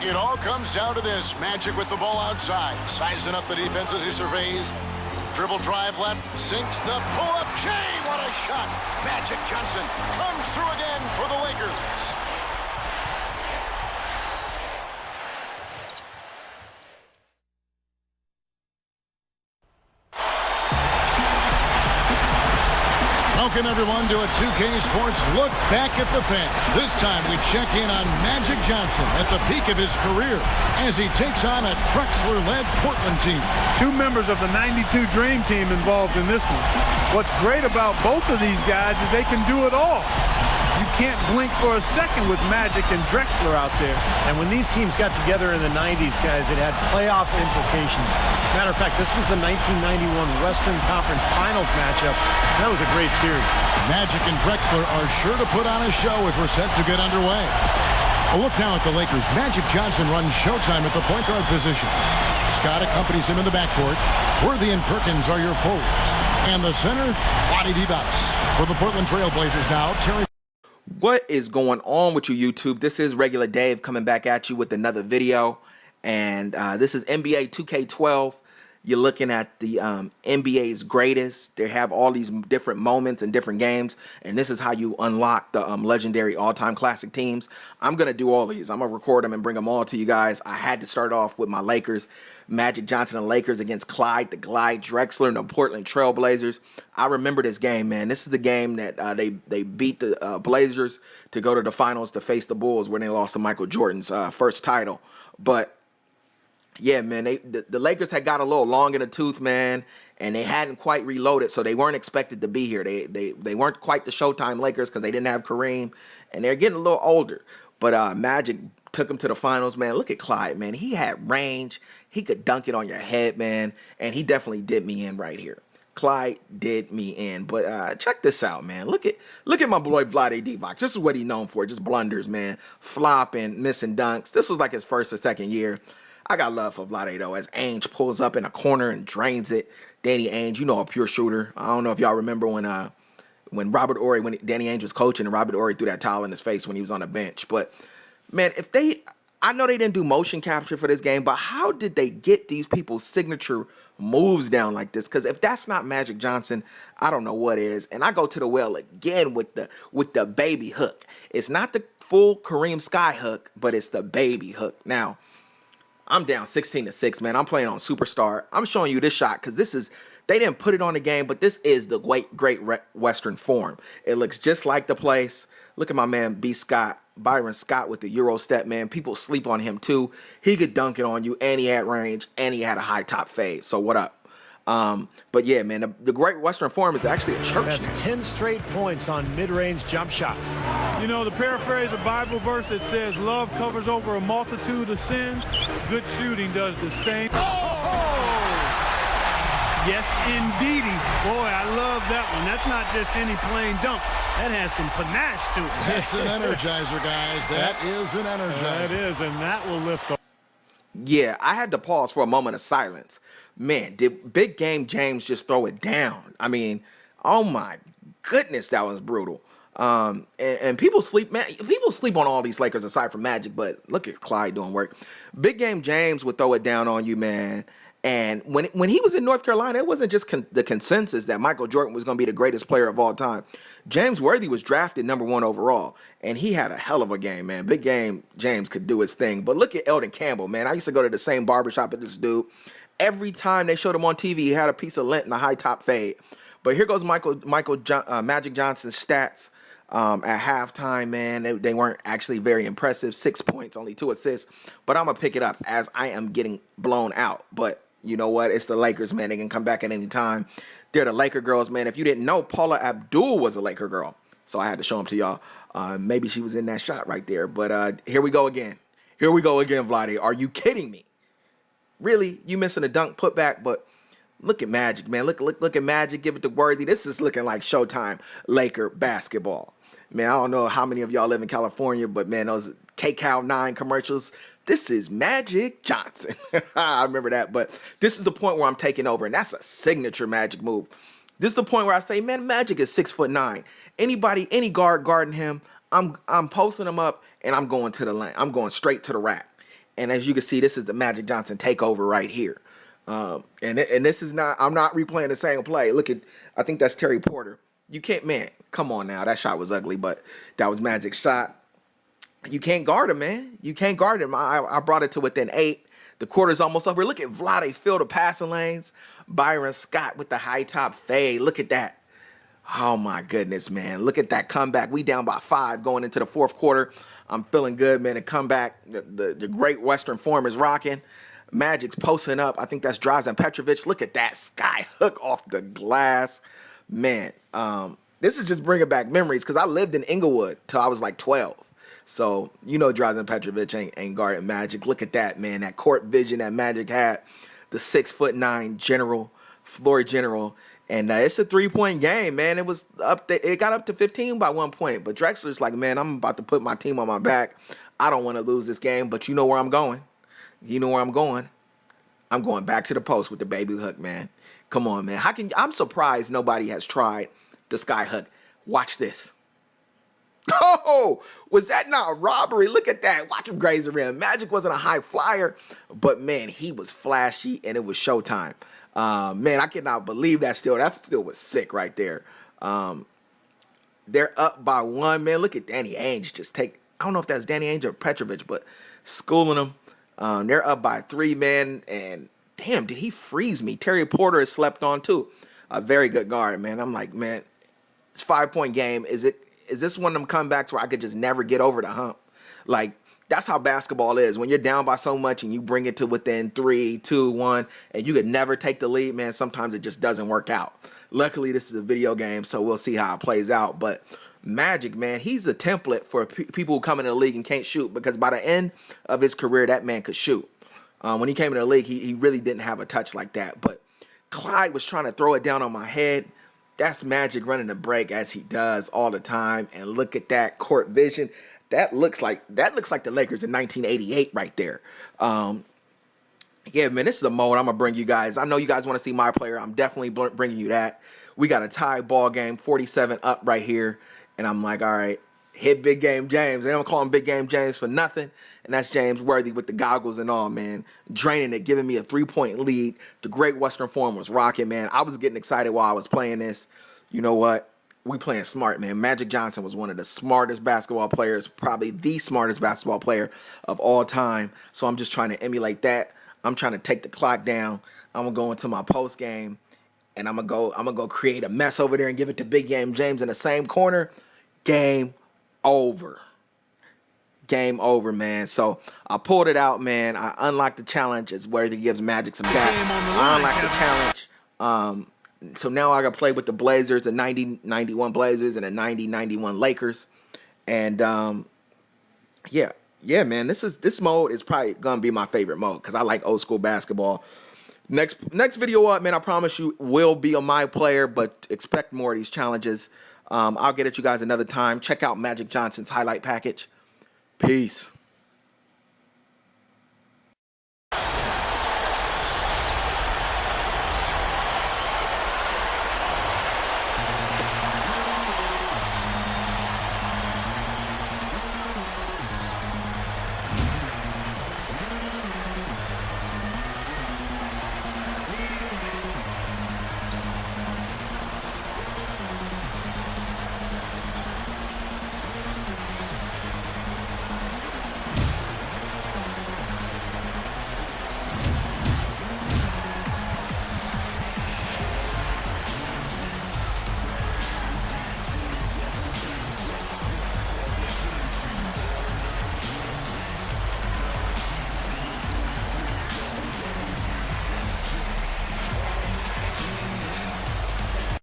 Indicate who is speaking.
Speaker 1: It all comes down to this. Magic with the ball outside. Sizing up the defense as he surveys. Dribble drive left. Sinks the pull-up. Jay, what a shot. Magic Johnson comes through again for the Lakers. Welcome, everyone, to a 2K Sports Look Back at the Past. This time, we check in on Magic Johnson at the peak of his career as he takes on a Drexler-led Portland team.
Speaker 2: Two members of the '92 Dream Team involved in this one. What's great about both of these guys is they can do it all. You can't blink for a second with Magic and Drexler out there.
Speaker 3: And when these teams got together in the 90s, guys, it had playoff implications. Matter of fact, this was the 1991 Western Conference Finals matchup. That was a great series.
Speaker 1: Magic and Drexler are sure to put on a show as we're set to get underway. A look now at the Lakers. Magic Johnson runs Showtime at the point guard position. Scott accompanies him in the backcourt. Worthy and Perkins are your forwards. And the center, Clyde for the Portland Trailblazers now, Terry.
Speaker 4: What is going on with you, YouTube? This is Regular Dave coming back at you with another video. And this is NBA 2K12. You're looking at the NBA's greatest. They have all these different moments and different games. And this is how you unlock the legendary all-time classic teams. I'm going to do all these. I'm going to record them and bring them all to you guys. I had to start off with my Lakers. Magic Johnson and Lakers against Clyde Drexler and the Portland Trailblazers. I remember this game, man. This is the game that they beat the Blazers to go to the finals to face the Bulls when they lost to Michael Jordan's first title. But yeah, man, the Lakers had got a little long in the tooth, man, and they hadn't quite reloaded, so they weren't expected to be here. They weren't quite the Showtime Lakers because they didn't have Kareem, and they're getting a little older. But Magic took them to the finals, man. Look at Clyde, man. He had range. He could dunk it on your head, man, and he definitely did me in right here. Clyde did me in. But check this out, man. Look at my boy Vlade Divac. This is what he's known for, just blunders, man. Flopping, missing dunks. This was like his first or second year. I got love for Vlade, though, as Ainge pulls up in a corner and drains it. Danny Ainge, you know, a pure shooter. I don't know if y'all remember when Robert Horry, when Danny Ainge was coaching, and Robert Horry threw that towel in his face when he was on the bench. But, man, I know they didn't do motion capture for this game, but how did they get these people's signature moves down like this? Because if that's not Magic Johnson, I don't know what is. And I go to the well again with the baby hook. It's not the full Kareem Sky hook, but it's the baby hook. Now, I'm down 16-6, man. I'm playing on Superstar. I'm showing you this shot because they didn't put it on the game, but this is the great Western form. It looks just like the place. Look at my man Byron Scott with the Euro step, man. People sleep on him too. He could dunk it on you, and he had range, and he had a high top fade. So what up? But yeah, man, the great Western form is actually a church.
Speaker 3: That's 10 straight points on mid-range jump shots.
Speaker 2: You know, to paraphrase a Bible verse that says, love covers over a multitude of sins, good shooting does the same. Yes, indeedy. Boy, I love that one. That's not just any plain dunk. That has some panache to it.
Speaker 1: That's an energizer, guys. That is an energizer.
Speaker 2: That is, and that will lift the...
Speaker 4: Yeah, I had to pause for a moment of silence. Man, did Big Game James just throw it down? I mean, oh my goodness, that was brutal. And people sleep, man. People sleep on all these Lakers aside from Magic, but look at Clyde doing work. Big Game James would throw it down on you, man. And when he was in North Carolina, it wasn't just the consensus that Michael Jordan was going to be the greatest player of all time. James Worthy was drafted #1 overall, and he had a hell of a game, man. Big Game James could do his thing. But look at Eldon Campbell, man. I used to go to the same barbershop as this dude. Every time they showed him on TV, he had a piece of lint and a high top fade. But here goes Magic Johnson's stats at halftime, man. They weren't actually very impressive. 6 points, only 2 assists. But I'm going to pick it up as I am getting blown out. But you know what? It's the Lakers, man. They can come back at any time. They're the Laker girls, man. If you didn't know, Paula Abdul was a Laker girl. So I had to show them to y'all. Maybe she was in that shot right there. But here we go again. Here we go again, Vlade. Are you kidding me? Really? You missing a dunk putback? But look at Magic, man. Look at Magic. Give it to Worthy. This is looking like Showtime Laker basketball. Man, I don't know how many of y'all live in California, but, man, those KCal 9 commercials, this is Magic Johnson. I remember that. But this is the point where I'm taking over, and that's a signature Magic move. This is the point where I say, man, Magic is 6'9". Any guard guarding him, I'm posting him up, and I'm going to the lane. I'm going straight to the rack. And as you can see, this is the Magic Johnson takeover right here. And this is not, I'm not replaying the same play. Look at, I think that's Terry Porter. You can't, man, come on now. That shot was ugly, but that was Magic's shot. You can't guard him, man. You can't guard him. I brought it to within 8. The quarter's almost over. Look at Vlade fill the passing lanes. Byron Scott with the high top fade. Look at that. Oh, my goodness, man. Look at that comeback. We down by 5 going into the fourth quarter. I'm feeling good, man. The comeback, the Great Western form is rocking. Magic's posting up. I think that's Drazen Petrovic. Look at that sky hook off the glass. Man, this is just bringing back memories because I lived in Inglewood till I was like 12. So, you know, Drazen Petrovic ain't guarding Magic. Look at that, man. That court vision that Magic had. The 6'9" general, floor general. And it's a 3-point game, man. It was up there. It got up to 15 by 1 point. But Drexler's like, man, I'm about to put my team on my back. I don't want to lose this game, but you know where I'm going. You know where I'm going. I'm going back to the post with the baby hook, man. Come on, man. I'm surprised nobody has tried the sky hook. Watch this. Oh, was that not a robbery? Look at that. Watch him graze the rim. Magic wasn't a high flyer, but, man, he was flashy, and it was showtime. Man, I cannot believe that still. That still was sick right there. They're up by 1, man. Look at Danny Ainge just take. I don't know if that's Danny Ainge or Petrovic, but schooling them. They're up by 3, man. And, damn, did he freeze me? Terry Porter has slept on, too. A very good guard, man. I'm like, man, it's a 5-point game. Is this one of them comebacks where I could just never get over the hump? Like, that's how basketball is. When you're down by so much and you bring it to within 3, 2, 1, and you could never take the lead, man, sometimes it just doesn't work out. Luckily, this is a video game, so we'll see how it plays out. But Magic, man, he's a template for people who come into the league and can't shoot, because by the end of his career, that man could shoot. When he came into the league, he really didn't have a touch like that. But Clyde was trying to throw it down on my head. That's Magic running the break as he does all the time. And look at that court vision. That looks like the Lakers in 1988 right there. Yeah, man, this is a mode I'm going to bring you guys. I know you guys want to see my player. I'm definitely bringing you that. We got a tie ball game, 47 up right here. And I'm like, all right, hit Big Game James. They don't call him Big Game James for nothing. And that's James Worthy with the goggles and all, man. Draining it, giving me a 3-point lead. The Great Western Form was rocking, man. I was getting excited while I was playing this. You know what? We playing smart, man. Magic Johnson was one of the smartest basketball players, probably the smartest basketball player of all time. So I'm just trying to emulate that. I'm trying to take the clock down. I'm gonna go into my post game, and I'm gonna go create a mess over there and give it to Big Game James in the same corner. Game over. Game over, man. So I pulled it out, man. I unlocked the challenge. It's where he gives Magic some back. I unlocked the challenge. So now I got to play with the Blazers, the 90-91 Blazers, and the 90-91 Lakers. And yeah, man. This mode is probably gonna be my favorite mode because I like old school basketball. Next video up, man. I promise you will be a my player, but expect more of these challenges. I'll get at you guys another time. Check out Magic Johnson's highlight package. Peace.